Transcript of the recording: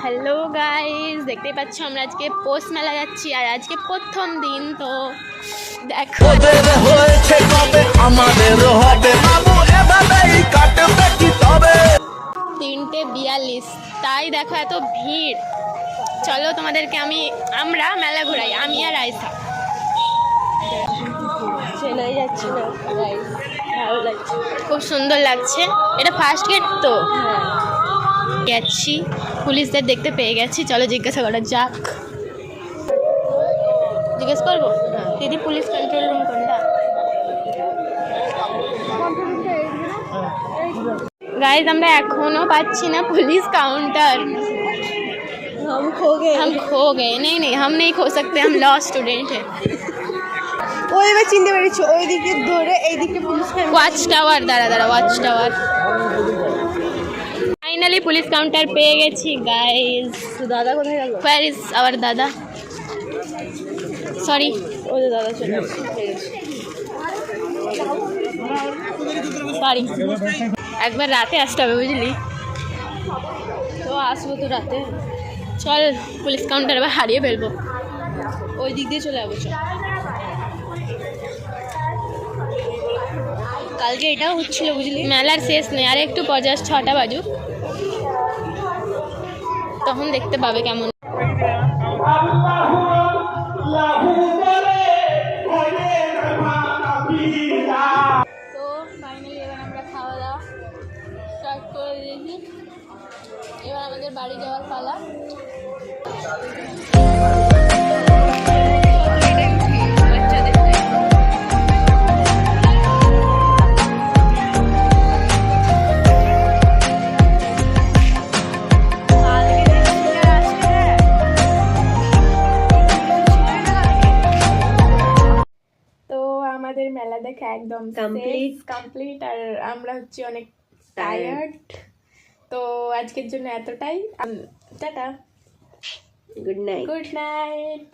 Hello guys, দেখতেই পাচ্ছ আমরা আজকে পোষ মেলা যাচ্ছি আর আজকে প্রথম দিন। তো দেখো আমাদের 3:42, তাই দেখো এত ভিড়। চলো তোমাদেরকে আমরা মেলা ঘুরাই, আমি আর আয়সা। চেনাই যাচ্ছে না গাইস, ভালো লাগছে, খুব সুন্দর লাগছে। এটা ফার্স্ট গেট তো গেছি, পুলিশদের দেখতে পেয়ে গেছি। চলো জিজ্ঞাসা করা যাক। জিজ্ঞেস করবো দিদি, পুলিশ কন্ট্রোল রুম কোনটা? गाइस আমরা এখনো পাচ্ছি না पुलिस काउंटर। हम खो गए। नहीं हम नहीं खो सकते, हम लॉ स्टूडेंट है। ওই এবার চিনতে পেরেছি, ওই দিকে ধরে এই দিকে পুলিশ ওয়াচ টাওয়ার, দাঁড়া watch tower. Finally police counter পেয়ে গেছি গাইস। তো দাদা কোথায় গেল? Where is our দাদা? সরি, ওই যে দাদা চলে গেছে। সরি। একবার রাতে আসতে হবে বুঝলি, তো আসবো তো রাতে। চল পুলিশ কাউন্টার এবার হারিয়ে ফেলবো। ওই দিক দিয়ে চলে যাবো। চল, কালকে এটাও হচ্ছিল বুঝলি। মেলার শেষ নেই, আর একটু 6টা বাজুক, তখন দেখতে পাবে কেমন। তো ফাইনালি এবার আমরা খাওয়া দাওয়া স্টার্ট করে দিয়েছি। এবার আমাদের বাড়ি যাওয়ার পালা। আমাদের মেলা দেখা একদম কমপ্লিট আর আমরা হচ্ছে অনেক টায়ার্ড। তো আজকের জন্য এতটাই। Tata, good night. Good night.